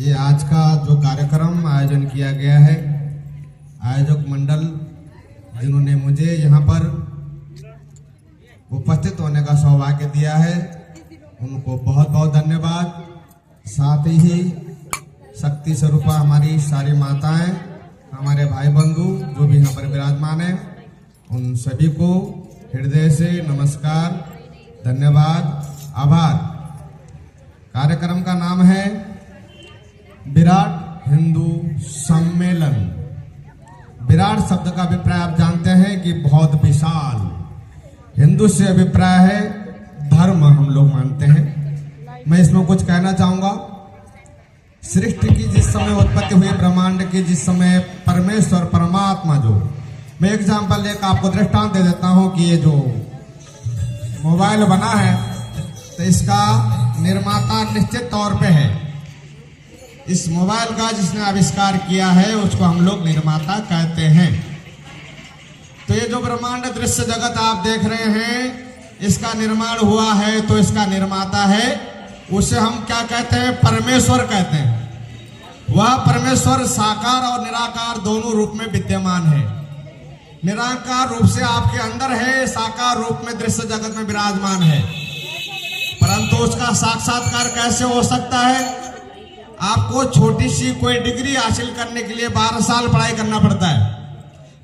ये आज का जो कार्यक्रम आयोजन किया गया है, आयोजक मंडल जिन्होंने मुझे यहाँ पर उपस्थित होने का सौभाग्य दिया है, उनको बहुत बहुत धन्यवाद। साथ ही शक्ति स्वरूपा हमारी सारी माताएं, हमारे भाई बंधु जो भी यहाँ पर विराजमान है, उन सभी को हृदय से नमस्कार, धन्यवाद, आभार। कार्यक्रम का नाम है विराट हिंदू सम्मेलन। विराट शब्द का अभिप्राय आप जानते हैं कि बहुत विशाल। हिंदू से अभिप्राय है धर्म, हम लोग मानते हैं। मैं इसमें कुछ कहना चाहूंगा। सृष्टि की जिस समय उत्पत्ति हुई, ब्रह्मांड की जिस समय परमेश्वर परमात्मा, जो मैं एग्जाम्पल लेकर आपको दृष्टांत दे देता हूं कि ये जो मोबाइल बना है तो इसका निर्माता निश्चित तौर पे है। इस मोबाइल का जिसने आविष्कार किया है उसको हम लोग निर्माता कहते हैं। तो ये जो ब्रह्मांड दृश्य जगत आप देख रहे हैं, इसका निर्माण हुआ है तो इसका निर्माता है, उसे हम क्या कहते हैं? परमेश्वर कहते हैं। वह परमेश्वर साकार और निराकार दोनों रूप में विद्यमान है। निराकार रूप से आपके अंदर है, साकार रूप में दृश्य जगत में विराजमान है। परंतु उसका साक्षात्कार कैसे हो सकता है? आपको छोटी सी कोई डिग्री हासिल करने के लिए 12 साल पढ़ाई करना पड़ता है,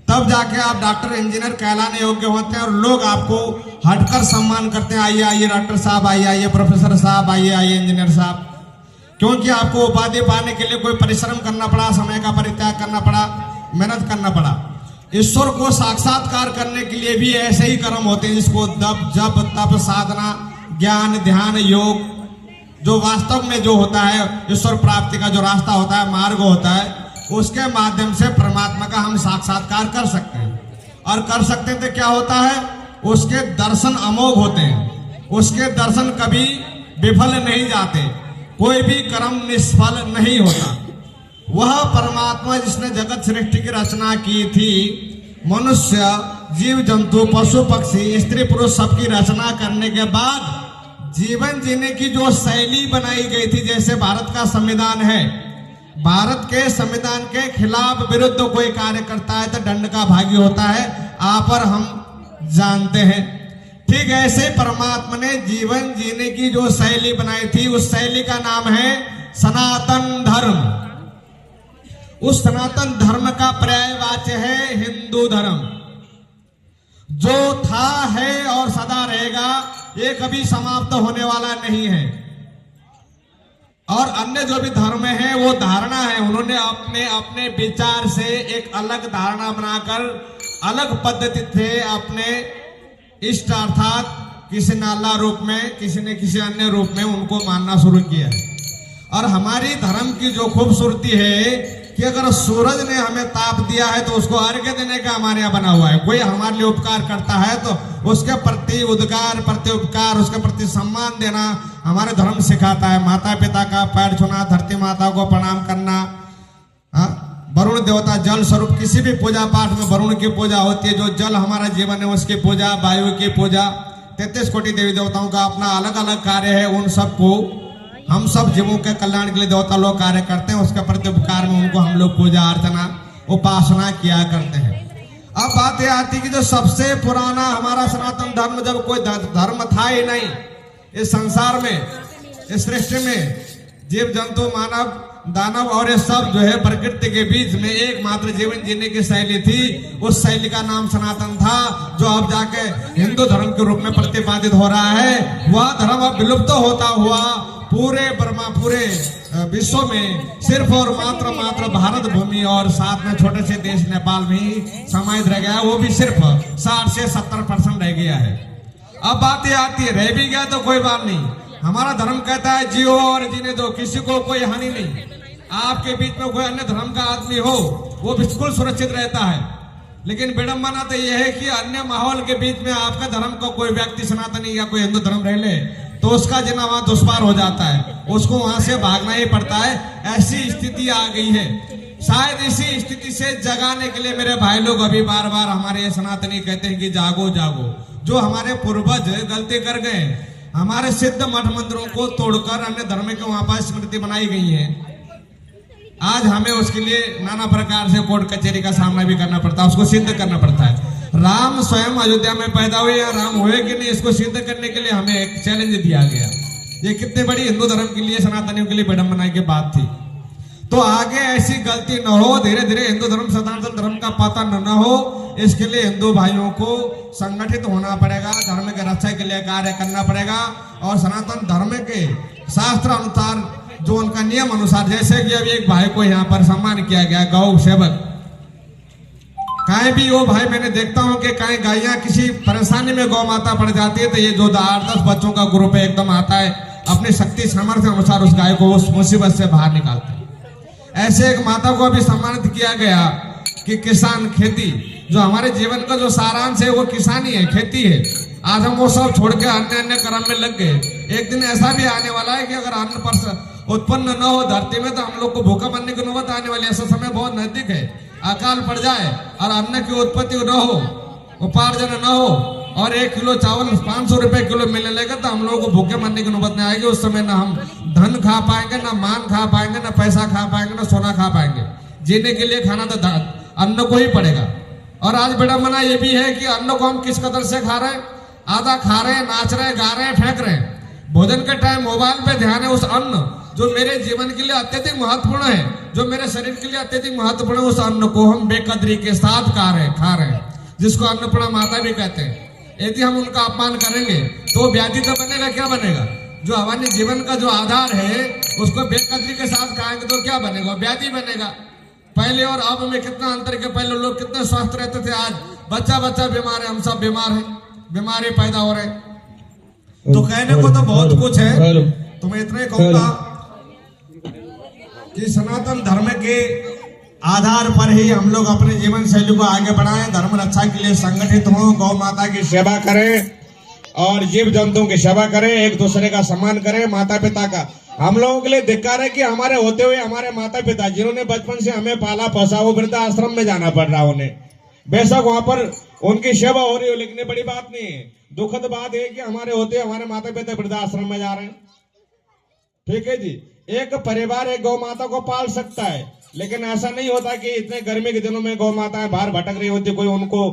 तब जाके आप डॉक्टर इंजीनियर कहलाने योग्य होते हैं और लोग आपको हटकर सम्मान करते हैं। आइए आइए डॉक्टर साहब, आइए आइए प्रोफेसर साहब, आइए आइए इंजीनियर साहब। क्योंकि आपको उपाधि पाने के लिए कोई परिश्रम करना पड़ा, समय का परित्याग करना पड़ा, मेहनत करना पड़ा। ईश्वर को साक्षात्कार करने के लिए भी ऐसे ही कर्म होते हैं, जिसको दप जप तप साधना ज्ञान ध्यान योग, जो वास्तव में जो होता है ईश्वर प्राप्ति का जो रास्ता होता है, मार्ग होता है, उसके माध्यम से परमात्मा का हम साक्षात्कार कर सकते हैं। और कर सकते हैं तो क्या होता है? उसके दर्शन अमोघ होते हैं, उसके दर्शन कभी विफल नहीं जाते, कोई भी कर्म निष्फल नहीं होता। वह परमात्मा जिसने जगत सृष्टि की रचना की थी, मनुष्य जीव जंतु पशु पक्षी स्त्री पुरुष सबकी रचना करने के बाद जीवन जीने की जो शैली बनाई गई थी, जैसे भारत का संविधान है, भारत के संविधान के खिलाफ विरुद्ध कोई कार्य करता है तो दंड का भागी होता है, आप और हम जानते हैं। ठीक ऐसे परमात्मा ने जीवन जीने की जो शैली बनाई थी, उस शैली का नाम है सनातन धर्म। उस सनातन धर्म का पर्यायवाच्य है हिंदू धर्म। जो था है और सदा रहेगा, ये कभी समाप्त होने वाला नहीं है। और अन्य जो भी धर्म है वो धारणा है, उन्होंने अपने अपने विचार से एक अलग धारणा बनाकर अलग पद्धति से अपने इष्ट अर्थात किसी ने अल्लाह रूप में, किसी ने किसी अन्य रूप में उनको मानना शुरू किया है। और हमारी धर्म की जो खूबसूरती है कि अगर सूरज ने हमें ताप दिया है तो उसको अर्घ्य देने का हमारे यहाँ बना हुआ है। कोई हमारे लिए उपकार करता है तो उसके प्रति उद्गार, प्रति उपकार, उसके प्रति सम्मान देना हमारे धर्म सिखाता है। माता पिता का पैर छूना, धरती माता को प्रणाम करना, वरुण देवता जल स्वरूप, किसी भी पूजा पाठ में वरुण की पूजा होती है। जो जल हमारा जीवन है उसकी पूजा, वायु की पूजा, 33 कोटि देवी देवताओं का अपना अलग अलग कार्य है। उन सबको हम सब जीवों के कल्याण के लिए देवता लोग कार्य करते हैं, उसके प्रति उपकार में उनको हम लोग पूजा अर्चना उपासना किया करते हैं। अब बात यह आती कि जो सबसे पुराना हमारा सनातन धर्म, जब कोई धर्म था ही नहीं इस संसार में, इस सृष्टि में, जीव जंतु मानव दानव और ये सब जो है प्रकृति के बीच में एकमात्र जीवन जीने की शैली थी। उस शैली का नाम सनातन था, जो अब जाके हिंदू धर्म के रूप में प्रतिपादित हो रहा है। वह धर्म अब विलुप्त होता हुआ पूरे विश्व में सिर्फ और मात्र भारत भूमि और साथ में छोटे से देश नेपाल में ही समाहित रह गया। वो भी सिर्फ 60 से 70% रह गया है। अब बात ये आती है, रह भी गया तो कोई बात नहीं। हमारा धर्म कहता है जियो और जीने दो, किसी को कोई हानि नहीं। आपके बीच में कोई अन्य धर्म का आदमी हो वो बिल्कुल सुरक्षित रहता है। लेकिन विडंबना तो यह है कि अन्य माहौल के बीच में आपका धर्म का कोई व्यक्ति सनातनी या कोई हिंदू धर्म रह ले तो उसका जीना वहां दुष्पार हो जाता है, उसको वहां से भागना ही पड़ता है। ऐसी स्थिति आ गई है। शायद इसी स्थिति से जगाने के लिए मेरे भाई लोग अभी बार बार हमारे सनातनी कहते हैं कि जागो जागो। जो हमारे पूर्वज गलती कर गए, हमारे सिद्ध मठ मंदिरों को तोड़कर अन्य धर्म के वहां पर स्मृति बनाई गई है। आज हमें उसके लिए नाना प्रकार से कोर्ट कचहरी का सामना भी करना पड़ता है, उसको सिद्ध करना पड़ता है। राम स्वयं अयोध्या में पैदा हुए या राम हुए कि नहीं, इसको सिद्ध करने के लिए हमें एक चैलेंज दिया गया। ये कितने बड़ी हिंदू धर्म के लिए, सनातनियों के लिए विडंबना की बात थी। तो आगे ऐसी गलती न हो, धीरे धीरे हिंदू धर्म सनातन धर्म का पतन न हो, इसके लिए हिंदू भाइयों को संगठित होना पड़ेगा, धर्म के रक्षा के लिए कार्य करना पड़ेगा और सनातन धर्म के शास्त्र अनुसार जो उनका नियम अनुसार, जैसे कि अभी एक भाई को यहाँ पर सम्मान किया गया, गौ सेवक, कहीं भी वो भाई मैंने देखता हूँ कि कहीं गायियां किसी परेशानी में गौ माता पड़ जाती है तो ये जो 8-10 बच्चों का ग्रुप है एकदम आता है, अपनी शक्ति सामर्थ्य अनुसार उस गाय को उस मुसीबत से बाहर निकालते हैं। ऐसे एक माता को अभी सम्मानित किया गया कि किसान खेती, जो हमारे जीवन का जो सारांश है वो किसानी है, खेती है। आज हम वो सब छोड़ के अन्य अन्य कर्म में लग गए। एक दिन ऐसा भी आने वाला है कि अगर अन्न पर उत्पन्न न हो धरती में तो हम लोग को भूखा मरने की नौबत आने वाली है। ऐसा समय बहुत नजदीक है, अकाल पड़ जाए और अन्न की उत्पत्ति न हो, उपार्जन न हो और 1 किलो चावल 500 रुपए किलो मिलने लगे तो हम लोगों को भूखे मरने की नौबत नहीं आएगी। उस समय ना हम धन खा पाएंगे, ना मान खा पाएंगे, ना पैसा खा पाएंगे, ना सोना खा पाएंगे। जीने के लिए खाना तो अन्न को ही पड़ेगा। और आज बड़ा मना ये भी है कि अन्न को हम किस कदर से खा रहे हैं, आधा खा रहे हैं, नाच रहे हैं, गा रहे हैं, फेंक रहे हैं। भोजन के टाइम मोबाइल पे ध्यान है। उस अन्न जो मेरे जीवन के लिए अत्यधिक महत्वपूर्ण है, जो मेरे शरीर के लिए अत्यधिक महत्वपूर्ण है, उस अन्न को हम बेकदरी के साथ खा रहे हैं, जिसको अन्नपूर्णा माता भी कहते हैं। यदि हम उनका अपमान करेंगे तो व्याधि तो बनेगा, क्या बनेगा? जो हमारे जीवन का जो आधार है उसको बेकदरी के साथ खाएंगे तो क्या बनेगा? व्याधि बनेगा। पहले और अब में कितना अंतर है। पहले लोग कितने स्वस्थ रहते थे, आज बच्चा बच्चा बीमार है, हम सब बीमार हैं, बीमारी पैदा हो रहे। तो कहने को तो बहुत कुछ है, तो मैं इतना ही कहूंगा कि सनातन धर्म के आधार पर ही हम लोग अपने जीवन शैली को आगे बढ़ाएं, धर्म रक्षा के लिए संगठित हों, गौ माता की सेवा करें और जीव जंतुओं की सेवा करें, एक दूसरे का सम्मान करें। माता पिता का हम लोगों के लिए धिक्कार है कि हमारे होते हुए हमारे माता पिता जिन्होंने बचपन से हमें पाला पोसा, वो वृद्धाश्रम में जाना पड़ रहा उन्हें। बेशक वहां पर उनकी सेवा हो रही हो, लेकिन बड़ी बात नहीं है। दुखद बात है कि हमारे होते हमारे माता पिता वृद्धाश्रम में जा रहे हैं। ठीक है जी, एक परिवार एक गौ माता को पाल सकता है, लेकिन ऐसा नहीं होता कि इतने गर्मी के दिनों में गौ माताएं बाहर भटक रही होती, कोई उनको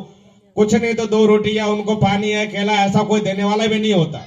कुछ नहीं तो 2 रोटी या उनको पानी है, केला, ऐसा कोई देने वाला भी नहीं होता।